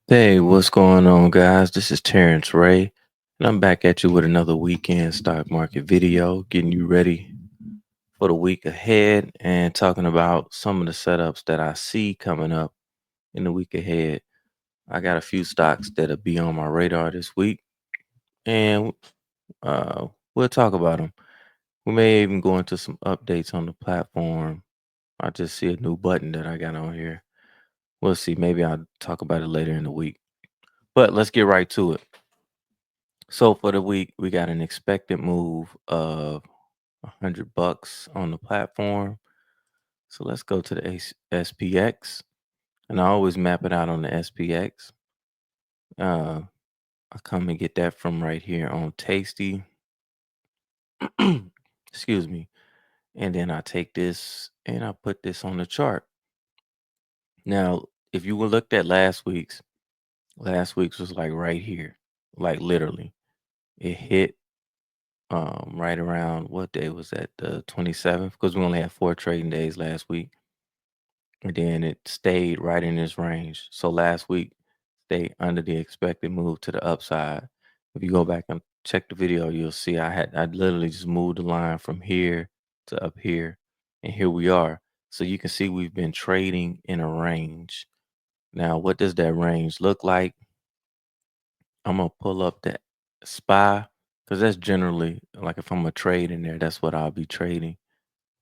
Hey, what's going on, guys? This is Terrence Ray, and I'm back at you with another weekend stock market video, getting you ready for the week ahead and talking about some of the setups that I see coming up in the week ahead. I got a few stocks that'll be on my radar this week, and we'll talk about them. We may even go into some updates on the platform. I just see a new button that I got on here. We'll see. Maybe I'll talk about it later in the week. But let's get right to it. So for the week, we got an expected move of $100 on the platform. So let's go to the SPX, and I always map it out on the SPX. Uh, I come and get that from right here on Tasty. Excuse me. And then I take this and I put this on the chart. Now, if you looked at last week's was like right here, like literally. It hit right around what day was that? The 27th, because we only had 4 trading days last week. And then it stayed right in this range. So last week stayed under the expected move to the upside. If you go back and check the video, you'll see I literally just moved the line from here to up here, and here we are. So you can see we've been trading in a range. Now, what does that range look like? I'm gonna pull up that SPY, because that's generally like if I'm a trade in there, that's what I'll be trading,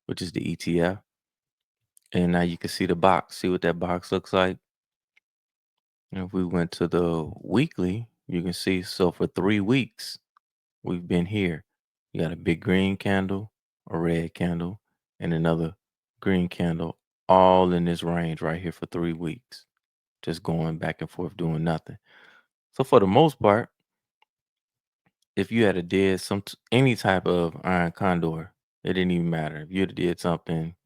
which is the ETF. And now you can see the box. See what that box looks like? And if we went to the weekly, you can see, so for 3 weeks, we've been here. You got a big green candle, a red candle, and another green candle, all in this range right here for 3 weeks, just going back and forth doing nothing. So for the most part, if you had a did any type of iron condor, it didn't even matter. If you'd have did something,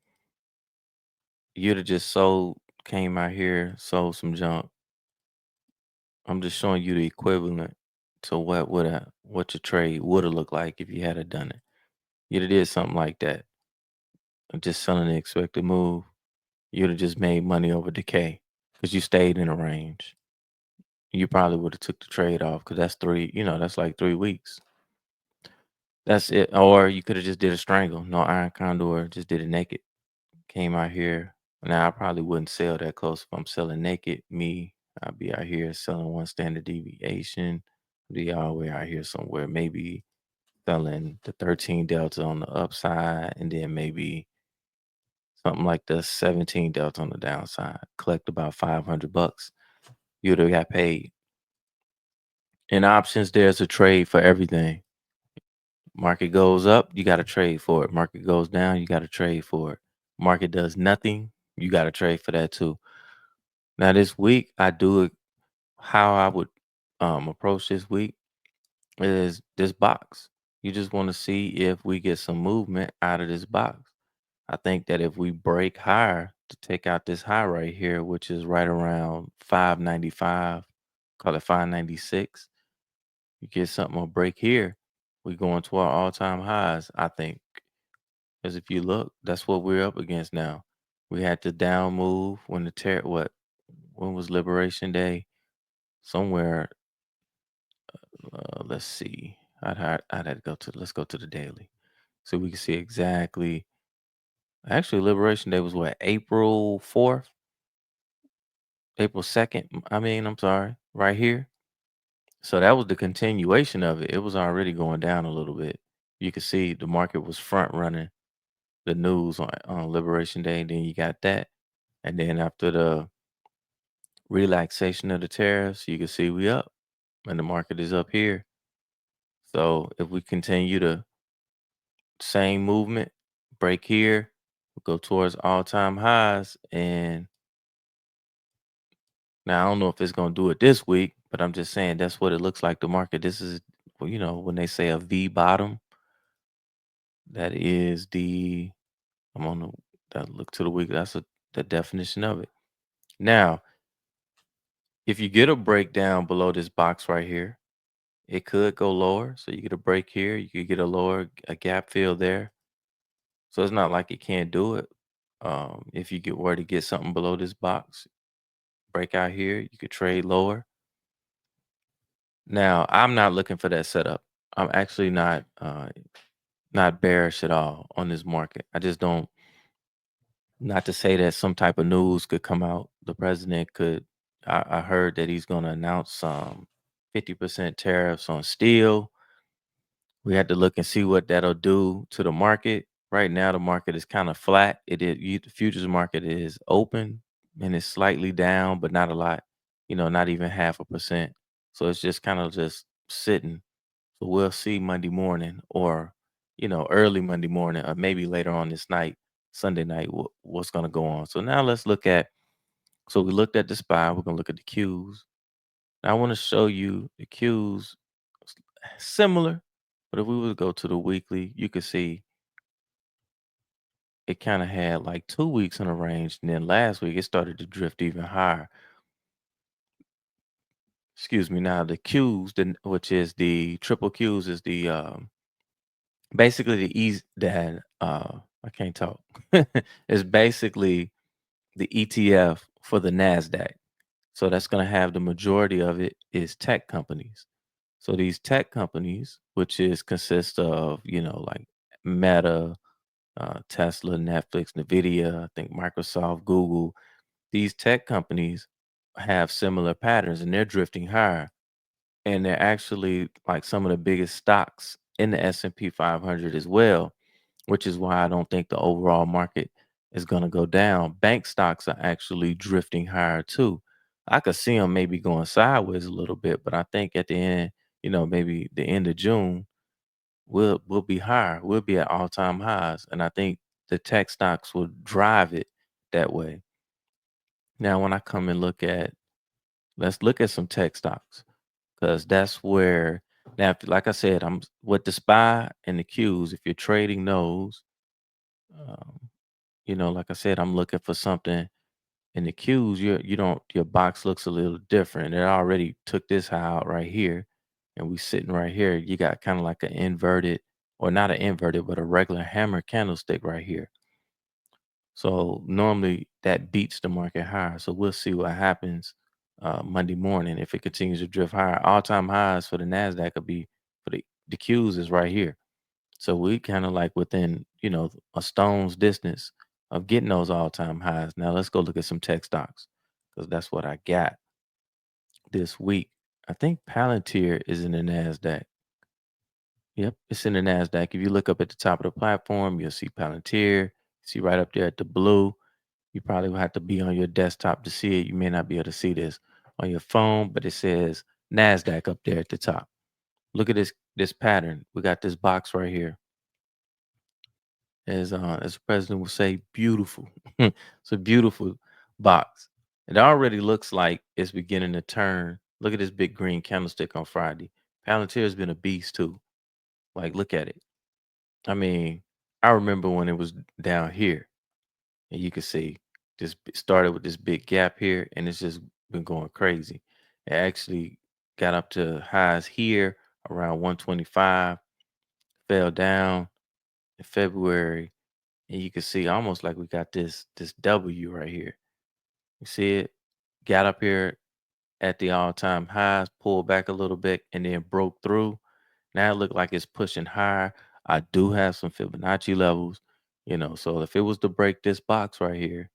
you'd have just sold, came out here, sold some junk. I'm just showing you the equivalent to what your trade would have looked like if you had have done it. You'd have did something like that, just selling the expected move. You'd have just made money over decay because you stayed in a range. You probably would have took the trade off because that's that's like 3 weeks. That's it. Or you could have just did a strangle, no iron condor, just did it naked. Came out here. Now I probably wouldn't sell that close if I'm selling naked. I'd be out here selling one standard deviation. Be all the way out here somewhere, maybe selling the 13 delta on the upside, and then maybe something like the 17 delta on the downside. Collect about $500. You'd have got paid. In options, there's a trade for everything. Market goes up, you got to trade for it. Market goes down, you got to trade for it. Market does nothing, you got to trade for that too. Now this week, I do it how I would approach this week is this box. You just want to see if we get some movement out of this box. I think that if we break higher to take out this high right here, which is right around 595, call it 596, you get something a break here, we go into our all-time highs, I think. Because if you look, that's what we're up against now. We had the down move when when was Liberation Day? Somewhere, let's see. I'd have to let's go to the daily. So we can see exactly. Actually, Liberation Day was what, April 4th, April 2nd. I'm sorry, right here. So that was the continuation of it. It was already going down a little bit. You could see the market was front running the news on Liberation Day. And then you got that. And then after the relaxation of the tariffs, you can see we up and the market is up here. So if we continue the same movement, break here, go towards all-time highs. And now I don't know if it's gonna do it this week, but I'm just saying that's what it looks like. The market. This is, well, when they say a V bottom, that is the I'm on the that look to the week. That's the definition of it. Now, if you get a breakdown below this box right here, it could go lower. So you get a break here, you could get a gap fill there. So it's not like it can't do it. If you were to get something below this box, breakout here. You could trade lower. Now, I'm not looking for that setup. I'm actually not bearish at all on this market. I just don't. Not to say that some type of news could come out. The president could. I heard that he's going to announce some 50% tariffs on steel. We had to look and see what that'll do to the market. Right now, the market is kind of flat. The futures market is open and it's slightly down, but not a lot. Not even 0.5%. So it's just kind of just sitting. So we'll see Monday morning, or early Monday morning, or maybe later on this night, Sunday night, what's going to go on. So now let's look at. So we looked at the SPY. We're going to look at the Qs. Now I want to show you the Qs similar, but if we were to go to the weekly, you could see it kind of had like 2 weeks in a range, and then last week it started to drift even higher. Excuse me. Now the Qs, which is the triple Qs, is the basically the easy that I can't talk. It's basically the ETF for the Nasdaq. So that's going to have the majority of it is tech companies. So these tech companies, which is consists of like Meta, Tesla, Netflix, NVDA, I think Microsoft, Google. These tech companies have similar patterns, and they're drifting higher. And they're actually like some of the biggest stocks in the S&P 500 as well, which is why I don't think the overall market is going to go down. Bank stocks are actually drifting higher too. I could see them maybe going sideways a little bit, but I think at the end, maybe the end of June, we'll be higher. We'll be at all-time highs, and I think the tech stocks will drive it that way. Now, when I come and let's look at some tech stocks, because that's where now, like I said, I'm with the SPY and the Qs. If you're trading those, um, like I said, I'm looking for something in the Qs. Your box looks a little different. It already took this high out right here, and we sitting right here. You got kind of like an inverted, or not an inverted, but a regular hammer candlestick right here. So normally that beats the market higher. So we'll see what happens Monday morning if it continues to drift higher. All-time highs for the Nasdaq could be for the Qs is right here. So we kind of like within a stone's distance of getting those all-time highs. Now let's go look at some tech stocks, because that's what I got this week. I think Palantir is in the Nasdaq. Yep, it's in the Nasdaq. If you look up at the top of the platform, you'll see Palantir. See right up there at the blue. You probably will have to be on your desktop to see it. You may not be able to see this on your phone, but it says Nasdaq up there at the top. Look at this pattern. We got this box right here. As the president would say, beautiful. It's a beautiful box. It already looks like it's beginning to turn. Look at this big green candlestick on Friday. Palantir has been a beast too. Like, look at it. I mean, I remember when it was down here, and you can see started with this big gap here, and it's just been going crazy. It actually got up to highs here around 125, fell down in February, and you can see almost like we got this W right here. You see it? Got up here at the all-time highs, pulled back a little bit, and then broke through. Now it look like it's pushing higher. I do have some Fibonacci levels, so if it was to break this box right here,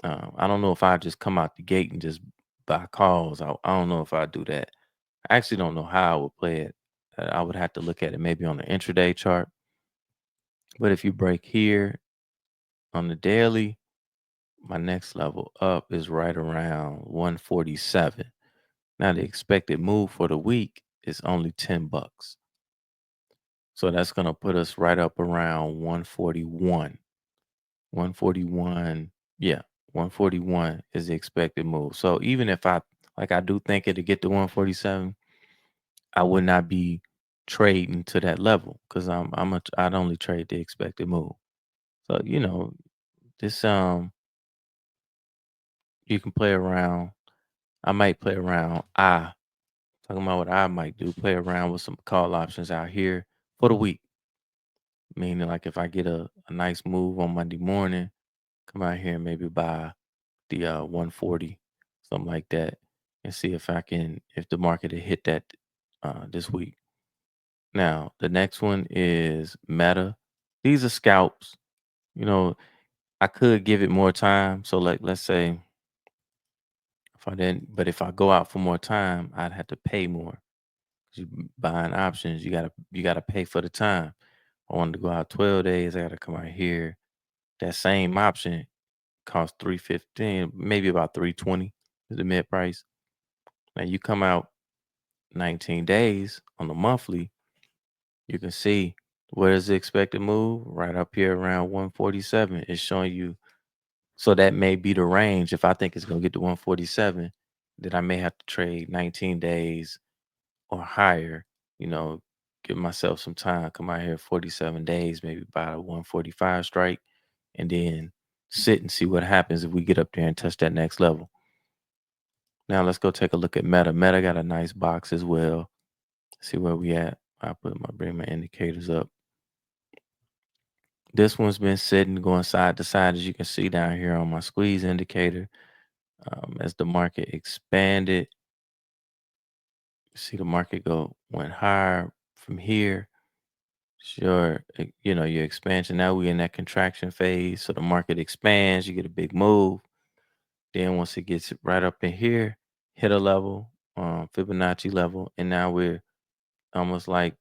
I don't know if I just come out the gate and just buy calls. I don't know if I do that. I actually don't know how I would play it. I would have to look at it maybe on the intraday chart. But if you break here on the daily, my next level up is right around 147. Now the expected move for the week is only $10. So that's gonna put us right up around 141. 141, yeah, 141 is the expected move. So even if I do think it'll get to 147, I would not be trading to that level, because I'd only trade the expected move. So this you can play around. I might play around. Talking about what I might do, play around with some call options out here for the week. Meaning, like, if I get a nice move on Monday morning, come out here and maybe buy the 140, something like that, and see if the market had hit that this week. Now, the next one is Meta. These are scalps. You know, I could give it more time. So, like, let's say if I didn't, but if I go out for more time, I'd have to pay more. 'Cause you buying options, you gotta pay for the time. I wanted to go out 12 days. I gotta come out here. That same option costs 315, maybe about 320 is the mid price. Now you come out 19 days on the monthly, you can see where is the expected move right up here around 147. It's showing you, so that may be the range. If I think it's gonna get to 147, then I may have to trade 19 days or higher, you know, give myself some time, come out here 47 days, maybe buy a 145 strike, and then sit and see what happens if we get up there and touch that next level. Now let's go take a look at Meta. Meta got a nice box as well. See where we at. Bring my indicators up. This one's been sitting, going side to side, as you can see down here on my squeeze indicator. As the market expanded, see the market went higher from here. Sure, your expansion. Now we're in that contraction phase. So the market expands, you get a big move. Then once it gets right up in here, hit a level, Fibonacci level, and now we're almost like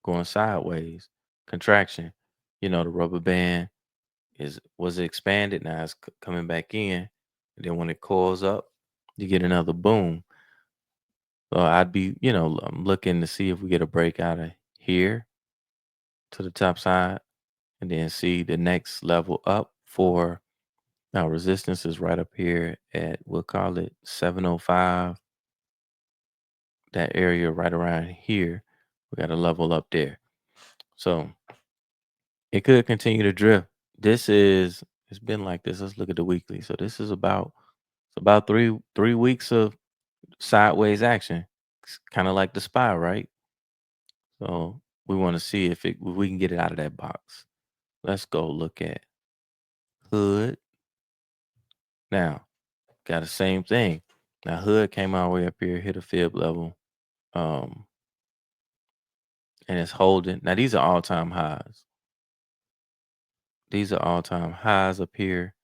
going sideways, contraction. The rubber band was expanded, now it's coming back in. And then when it coils up, you get another boom. So I'd be, I'm looking to see if we get a breakout of here to the top side, and then see the next level up for now. Resistance is right up here at, we'll call it 705. That area right around here, we got a level up there. So it could continue to drift. It's been like this. Let's look at the weekly. So this is about three weeks of sideways action. It's kind of like the SPY, right? So we want to see if we can get it out of that box. Let's go look at Hood. Now, got the same thing. Now Hood came all the way up here, hit a fib level, um, and it's holding. Now these are all-time highs. These are all-time highs up here.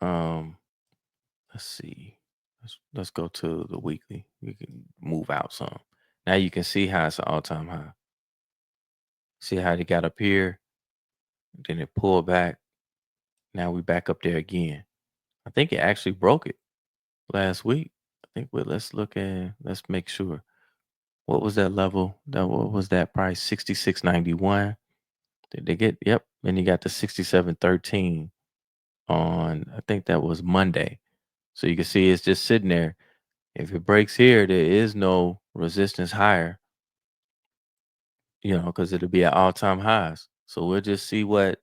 Um, let's see. Let's go to the weekly. We can move out some. Now you can see how it's an all-time high. See how they got up here, then it pulled back. Now we back up there again. I think it actually broke it last week. I think let's make sure. What was that level? What was that price? 66.91. Did they get, yep. And you got the 67.13 on, I think that was Monday. So you can see it's just sitting there. If it breaks here, there is no resistance higher, because it'll be at all-time highs. So we'll just see what.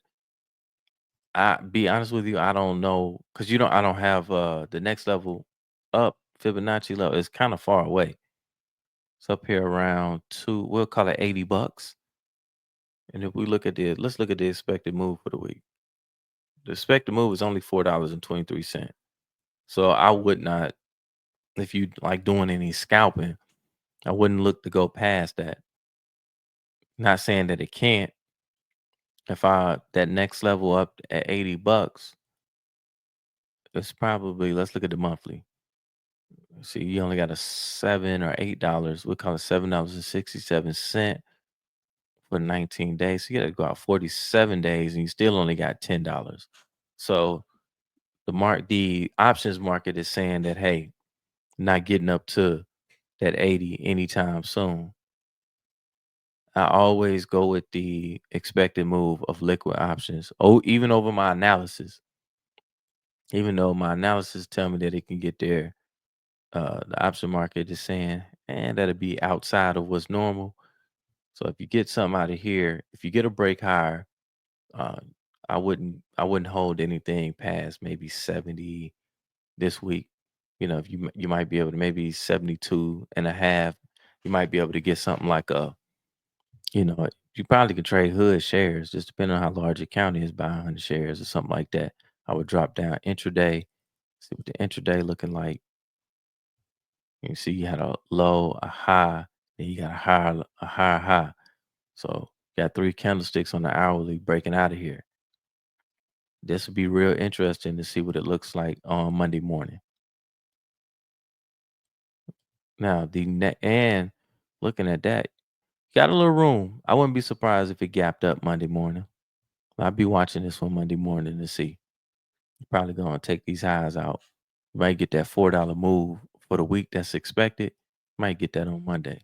I be honest with you, I don't know, because I don't have the next level up, Fibonacci level. It's kind of far away. It's up here around we'll call it $80. And if we let's look at the expected move for the week. The expected move is only $4.23. So I would not, if you like doing any scalping, I wouldn't look to go past that. Not saying that it can't. If that next level up at $80, it's probably, let's look at the monthly. See, you only got a $7 or $8. We call it $7.67 for 19 days. So you got to go out 47 days, and you still only got $10. So the options market is saying that, hey, not getting up to that 80 anytime soon. I always go with the expected move of liquid options. Oh, even over my analysis, even though my analysis tell me that it can get there, the option market is saying, and that'll be outside of what's normal. So if you get something out of here, if you get a break higher, uh, I wouldn't hold anything past maybe 70 this week. If you might be able to, maybe 72 and a half, you might be able to get something like you probably could trade Hood shares, just depending on how large your account is, buy 100 shares or something like that. I would drop down intraday See what the intraday looking like. You see you had a low, a high, then you got a higher high. So got 3 candlesticks on the hourly breaking out of here. This would be real interesting to see what it looks like on Monday morning. Now and looking at that, got a little room. I wouldn't be surprised if it gapped up Monday morning. I'll be watching this one Monday morning to see. You're probably gonna take these highs out. You might get that $4 move for the week that's expected. Might get that on Monday.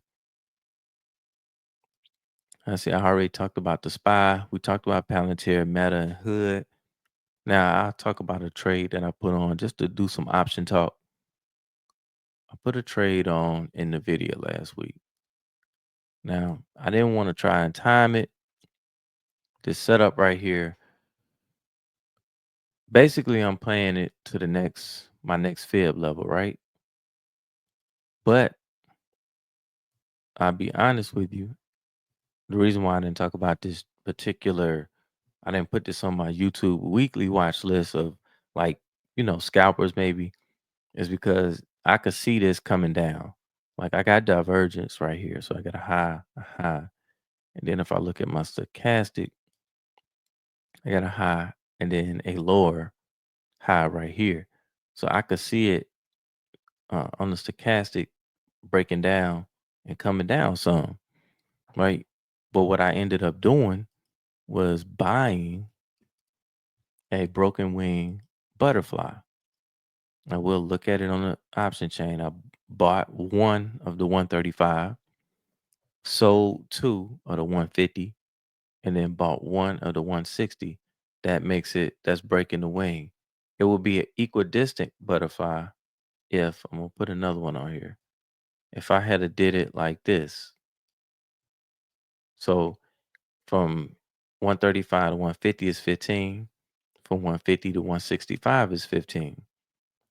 I see. I already talked about the SPY. We talked about Palantir, Meta, and Hood. Now I'll talk about a trade that I put on just to do some option talk. I put a trade on in the video last week. Now I didn't want to try and time it. This setup right here. Basically, I'm playing it to my next fib level, right? But I'll be honest with you. The reason why I didn't talk about this I didn't put this on my YouTube weekly watch list of like, scalpers maybe, is because I could see this coming down. Like I got divergence right here. So I got a high. And then if I look at my stochastic, I got a high and then a lower high right here. So I could see it on the stochastic breaking down and coming down some, right? But what I ended up doing was buying a broken wing butterfly. I will look at it on the option chain. I bought one of the 135, sold two of the 150, and then bought one of the 160. That's breaking the wing. It will be an equidistant butterfly if I'm gonna put another one on here. If I had did it like this, so from 135 to 150 is 15, from 150 to 165 is 15.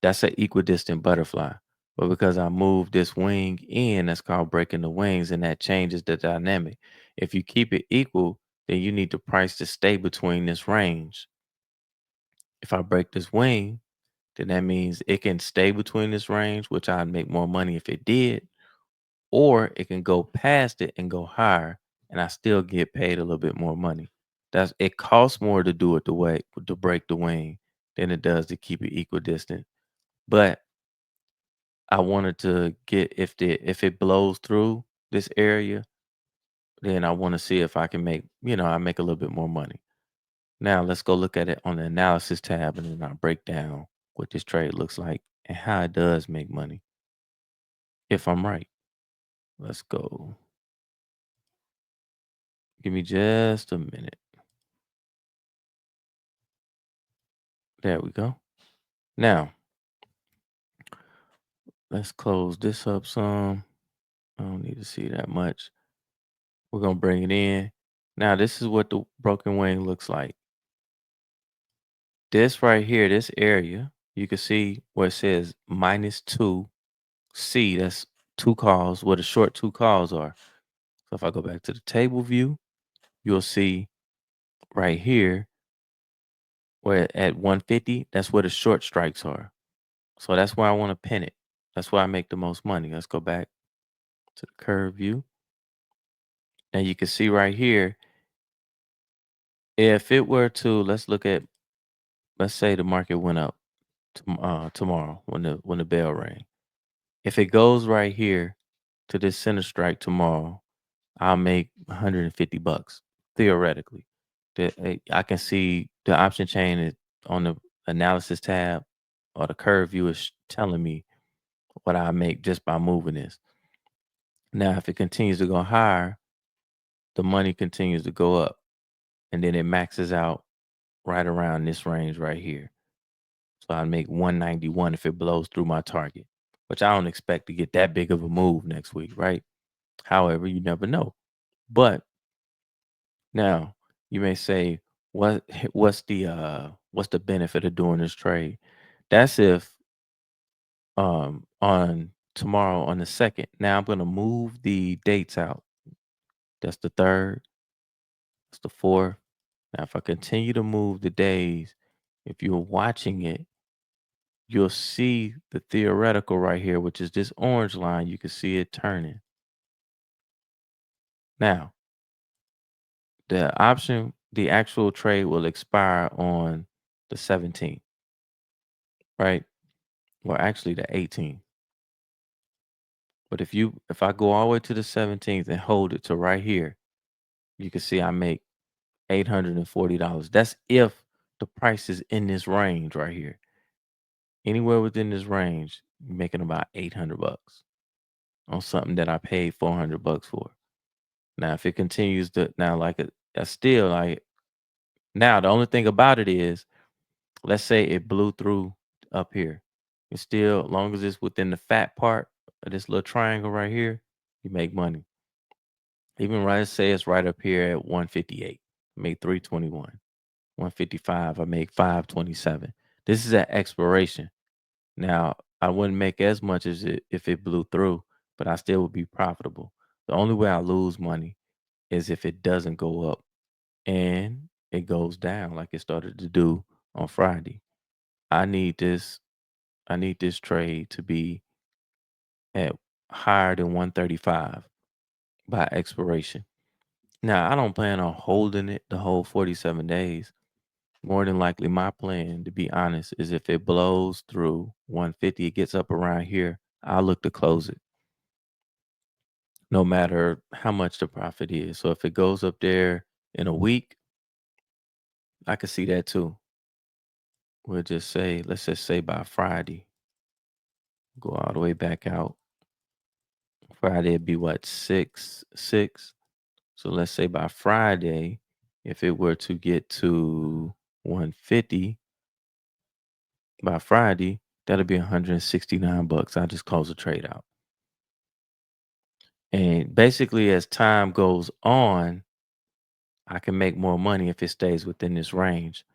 That's an equidistant butterfly. But because I moved this wing in, that's called breaking the wings, and that changes the dynamic. If you keep it equal, then you need the price to stay between this range. If I break this wing, then that means it can stay between this range, which I'd make more money if it did, or it can go past it and go higher, and I still get paid a little bit more money. It costs more to do it the way to break the wing than it does to keep it equidistant. But I wanted to get if it blows through this area, then I want to see if I can I make a little bit more money. Now let's go look at it on the analysis tab and then I'll break down what this trade looks like and how it does make money. If I'm right. Let's go. Give me just a minute. There we go. Now, let's close this up some. I don't need to see that much. We're going to bring it in. Now, this is what the broken wing looks like. This right here, this area, you can see where it says -2C. That's two calls, where the short two calls are. So if I go back to the table view, you'll see right here where at 150, that's where the short strikes are. So that's where I want to pin it. That's where I make the most money. Let's go back to the curve view. And you can see right here, if it were to, let's say the market went up tomorrow when the bell rang. If it goes right here to this center strike tomorrow, I'll make 150 bucks theoretically. I can see the option chain is on the analysis tab or the curve view is telling me what I make just by moving this. Now, if it continues to go higher, the money continues to go up and then it maxes out right around this range right here. So I make 191 if it blows through my target, which I don't expect to get that big of a move next week, right? However, you never know. But now you may say, what's the benefit of doing this trade? That's if on tomorrow on the 2nd. Now I'm gonna move the dates out. That's the 3rd, that's the 4th. Now if I continue to move the days, if you're watching it, you'll see the theoretical right here, which is this orange line. You can see it turning. Now, the actual trade will expire on the 17th, right? Well, actually the 18th. But if I go all the way to the 17th and hold it to right here, you can see I make $840. That's if the price is in this range right here. Anywhere within this range, you're making about 800 bucks on something that I paid 400 bucks for. Now, if it continues to now like that's still like now the only thing about it is, let's say it blew through up here. It's still, as long as it's within the fat part of this little triangle right here, you make money. Even right, say it's right up here at 158, make 321. 155, I make 527. This is at expiration. Now, I wouldn't make as much as it if it blew through, but I still would be profitable. The only way I lose money is if it doesn't go up and it goes down like it started to do on Friday. I need this trade to be at higher than 135 by expiration. Now, I don't plan on holding it the whole 47 days. More than likely, my plan, to be honest, is if it blows through 150, it gets up around here, I'll look to close it, no matter how much the profit is. So if it goes up there in a week, I could see that too. We'll just say, let's just say by Friday, go all the way back out. Friday would be what, 6. So let's say by Friday, if it were to get to 150 by Friday, that'll be 169 bucks. I just close the trade out. And basically, as time goes on, I can make more money if it stays within this range.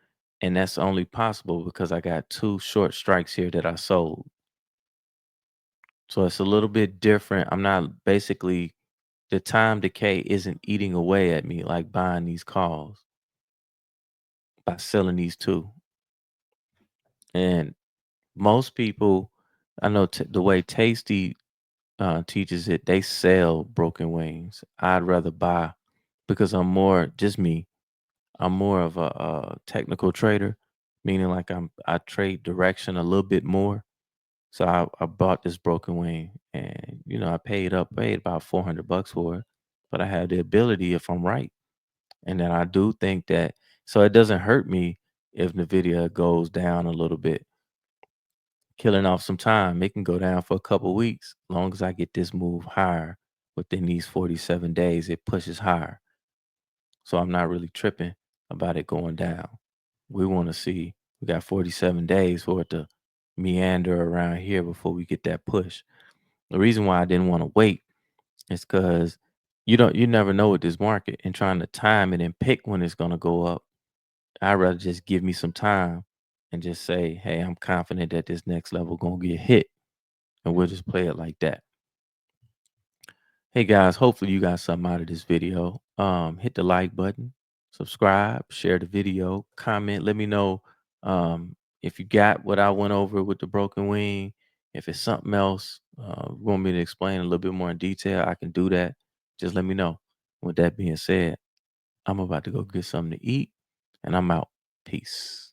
And that's only possible because I got 2 short strikes here that I sold. So it's a little bit different. I'm not basically, the time decay isn't eating away at me like buying these calls by selling these 2. And most people, I know the way Tasty teaches it, they sell broken wings. I'd rather buy because I'm more, just me, I'm more of a technical trader, meaning like I trade direction a little bit more. So I bought this broken wing, and I paid about 400 bucks for it, but I have the ability, if I'm right, and then I do think that, so it doesn't hurt me if Nvidia goes down a little bit, killing off some time. It can go down for a couple weeks, as long as I get this move higher within these 47 days, it pushes higher. So I'm not really tripping about it going down. We want to see, we got 47 days for it to meander around here before we get that push. The reason why I didn't want to wait is because you never know with this market, and trying to time it and pick when it's going to go up. I'd rather just give me some time and just say, hey, I'm confident that this next level going to get hit, and we'll just play it like that. Hey guys, hopefully you got something out of this video. Hit the like button, subscribe, share the video, comment. Let me know if you got what I went over with the broken wing. If it's something else you want me to explain a little bit more in detail, I can do that. Just let me know. With that being said, I'm about to go get something to eat, and I'm out. Peace.